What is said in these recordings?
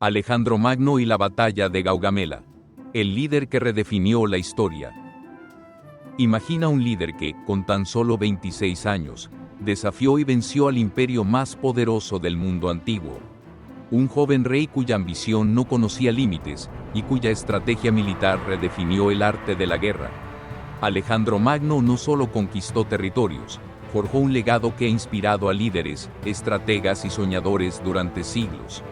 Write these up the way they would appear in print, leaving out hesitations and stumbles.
Alejandro Magno y la batalla de Gaugamela. El líder que redefinió la historia. Imagina un líder que, con tan solo 26 años, desafió y venció al imperio más poderoso del mundo antiguo. Un joven rey cuya ambición no conocía límites y cuya estrategia militar redefinió el arte de la guerra. Alejandro Magno no solo conquistó territorios, forjó un legado que ha inspirado a líderes, estrategas y soñadores durante siglos.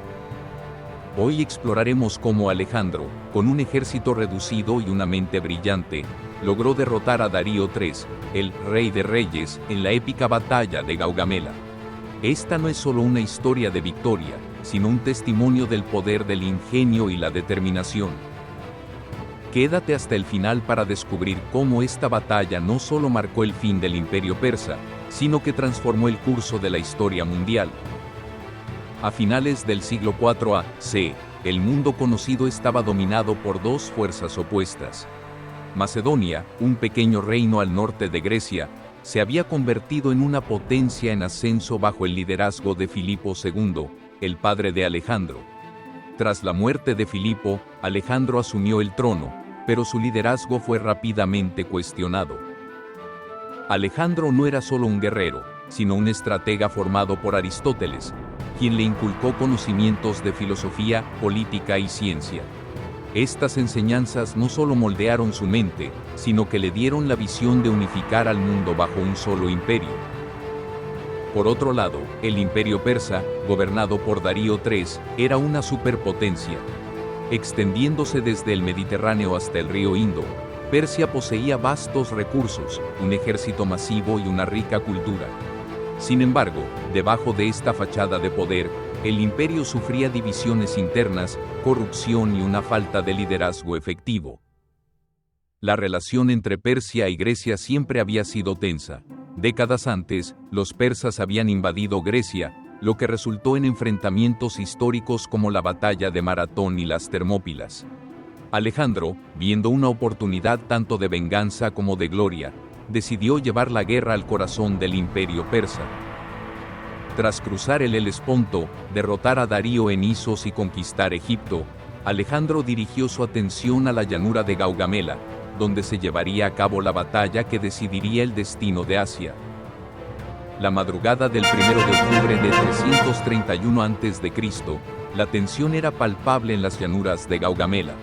Hoy exploraremos cómo Alejandro, con un ejército reducido y una mente brillante, logró derrotar a Darío III, el Rey de Reyes, en la épica batalla de Gaugamela. Esta no es solo una historia de victoria, sino un testimonio del poder del ingenio y la determinación. Quédate hasta el final para descubrir cómo esta batalla no solo marcó el fin del Imperio Persa, sino que transformó el curso de la historia mundial. A finales del siglo IV a.C., el mundo conocido estaba dominado por dos fuerzas opuestas. Macedonia, un pequeño reino al norte de Grecia, se había convertido en una potencia en ascenso bajo el liderazgo de Filipo II, el padre de Alejandro. Tras la muerte de Filipo, Alejandro asumió el trono, pero su liderazgo fue rápidamente cuestionado. Alejandro no era solo un guerrero, sino un estratega formado por Aristóteles, quien le inculcó conocimientos de filosofía, política y ciencia. Estas enseñanzas no solo moldearon su mente, sino que le dieron la visión de unificar al mundo bajo un solo imperio. Por otro lado, el imperio persa, gobernado por Darío III, era una superpotencia. Extendiéndose desde el Mediterráneo hasta el río Indo, Persia poseía vastos recursos, un ejército masivo y una rica cultura. Sin embargo, debajo de esta fachada de poder, el imperio sufría divisiones internas, corrupción y una falta de liderazgo efectivo. La relación entre Persia y Grecia siempre había sido tensa. Décadas antes, los persas habían invadido Grecia, lo que resultó en enfrentamientos históricos como la batalla de Maratón y las Termópilas. Alejandro, viendo una oportunidad tanto de venganza como de gloria, decidió llevar la guerra al corazón del imperio persa. Tras cruzar el Helesponto, derrotar a Darío en Isos y conquistar Egipto, Alejandro dirigió su atención a la llanura de Gaugamela, donde se llevaría a cabo la batalla que decidiría el destino de Asia. La madrugada del 1 de octubre de 331 a.C., la tensión era palpable en las llanuras de Gaugamela.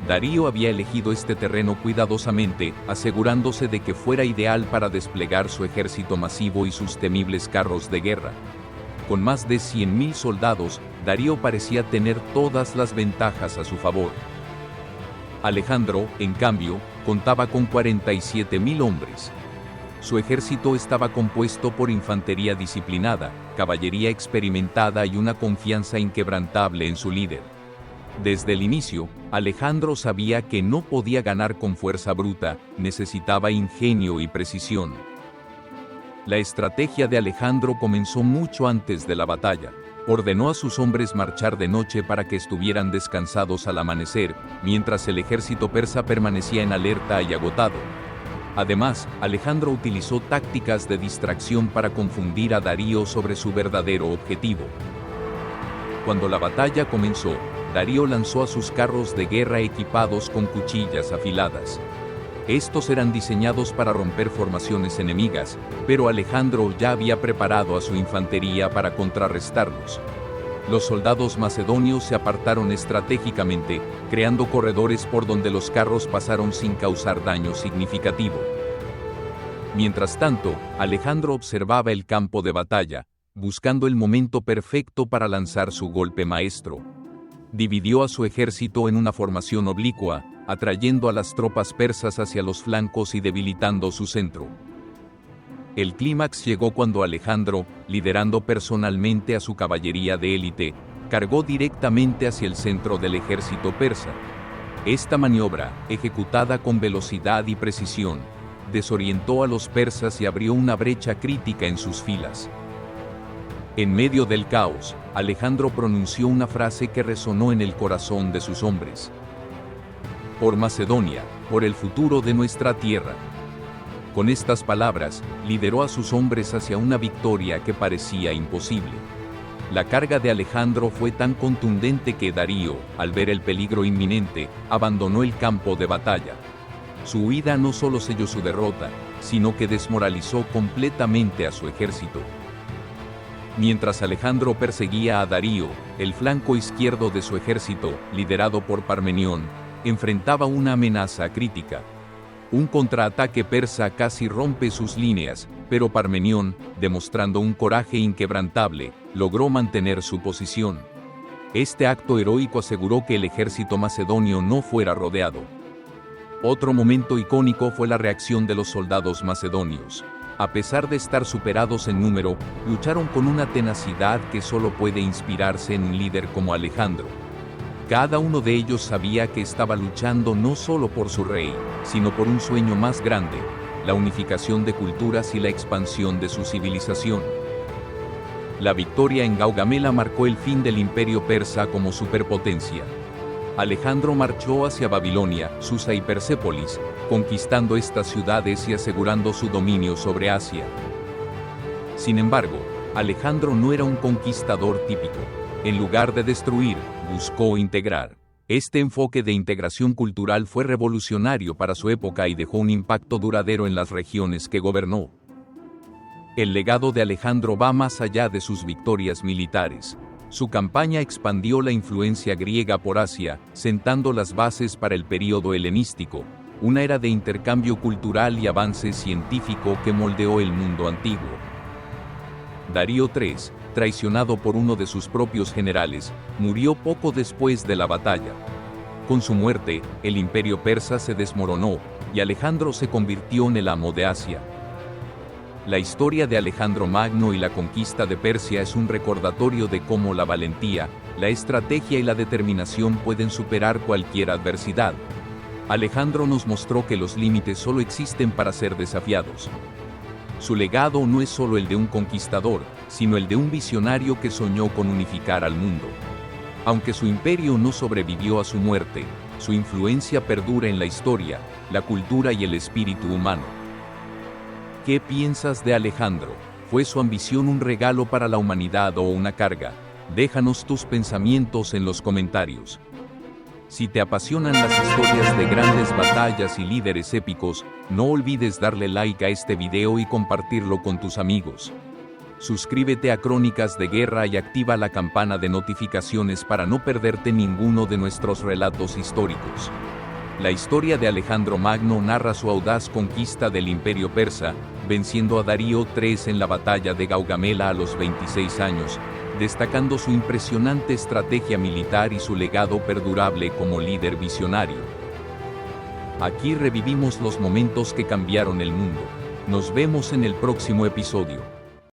Darío había elegido este terreno cuidadosamente, asegurándose de que fuera ideal para desplegar su ejército masivo y sus temibles carros de guerra. Con más de 100.000 soldados, Darío parecía tener todas las ventajas a su favor. Alejandro, en cambio, contaba con 47.000 hombres. Su ejército estaba compuesto por infantería disciplinada, caballería experimentada y una confianza inquebrantable en su líder. Desde el inicio, Alejandro sabía que no podía ganar con fuerza bruta, necesitaba ingenio y precisión. La estrategia de Alejandro comenzó mucho antes de la batalla. Ordenó a sus hombres marchar de noche para que estuvieran descansados al amanecer, mientras el ejército persa permanecía en alerta y agotado. Además, Alejandro utilizó tácticas de distracción para confundir a Darío sobre su verdadero objetivo. Cuando la batalla comenzó, Darío lanzó a sus carros de guerra equipados con cuchillas afiladas. Estos eran diseñados para romper formaciones enemigas, pero Alejandro ya había preparado a su infantería para contrarrestarlos. Los soldados macedonios se apartaron estratégicamente, creando corredores por donde los carros pasaron sin causar daño significativo. Mientras tanto, Alejandro observaba el campo de batalla, buscando el momento perfecto para lanzar su golpe maestro. Dividió a su ejército en una formación oblicua, atrayendo a las tropas persas hacia los flancos y debilitando su centro. El clímax llegó cuando Alejandro, liderando personalmente a su caballería de élite, cargó directamente hacia el centro del ejército persa. Esta maniobra, ejecutada con velocidad y precisión, desorientó a los persas y abrió una brecha crítica en sus filas. En medio del caos, Alejandro pronunció una frase que resonó en el corazón de sus hombres. Por Macedonia, por el futuro de nuestra tierra. Con estas palabras, lideró a sus hombres hacia una victoria que parecía imposible. La carga de Alejandro fue tan contundente que Darío, al ver el peligro inminente, abandonó el campo de batalla. Su huida no solo selló su derrota, sino que desmoralizó completamente a su ejército. Mientras Alejandro perseguía a Darío, el flanco izquierdo de su ejército, liderado por Parmenión, enfrentaba una amenaza crítica. Un contraataque persa casi rompe sus líneas, pero Parmenión, demostrando un coraje inquebrantable, logró mantener su posición. Este acto heroico aseguró que el ejército macedonio no fuera rodeado. Otro momento icónico fue la reacción de los soldados macedonios. A pesar de estar superados en número, lucharon con una tenacidad que solo puede inspirarse en un líder como Alejandro. Cada uno de ellos sabía que estaba luchando no solo por su rey, sino por un sueño más grande, la unificación de culturas y la expansión de su civilización. La victoria en Gaugamela marcó el fin del imperio persa como superpotencia. Alejandro marchó hacia Babilonia, Susa y Persépolis, conquistando estas ciudades y asegurando su dominio sobre Asia. Sin embargo, Alejandro no era un conquistador típico. En lugar de destruir, buscó integrar. Este enfoque de integración cultural fue revolucionario para su época y dejó un impacto duradero en las regiones que gobernó. El legado de Alejandro va más allá de sus victorias militares. Su campaña expandió la influencia griega por Asia, sentando las bases para el período helenístico, una era de intercambio cultural y avance científico que moldeó el mundo antiguo. Darío III, traicionado por uno de sus propios generales, murió poco después de la batalla. Con su muerte, el imperio persa se desmoronó, y Alejandro se convirtió en el amo de Asia. La historia de Alejandro Magno y la conquista de Persia es un recordatorio de cómo la valentía, la estrategia y la determinación pueden superar cualquier adversidad. Alejandro nos mostró que los límites solo existen para ser desafiados. Su legado no es solo el de un conquistador, sino el de un visionario que soñó con unificar al mundo. Aunque su imperio no sobrevivió a su muerte, su influencia perdura en la historia, la cultura y el espíritu humano. ¿Qué piensas de Alejandro? ¿Fue su ambición un regalo para la humanidad o una carga? Déjanos tus pensamientos en los comentarios. Si te apasionan las historias de grandes batallas y líderes épicos, no olvides darle like a este video y compartirlo con tus amigos. Suscríbete a Crónicas de Guerra y activa la campana de notificaciones para no perderte ninguno de nuestros relatos históricos. La historia de Alejandro Magno narra su audaz conquista del imperio persa, venciendo a Darío III en la batalla de Gaugamela a los 26 años, destacando su impresionante estrategia militar y su legado perdurable como líder visionario. Aquí revivimos los momentos que cambiaron el mundo. Nos vemos en el próximo episodio.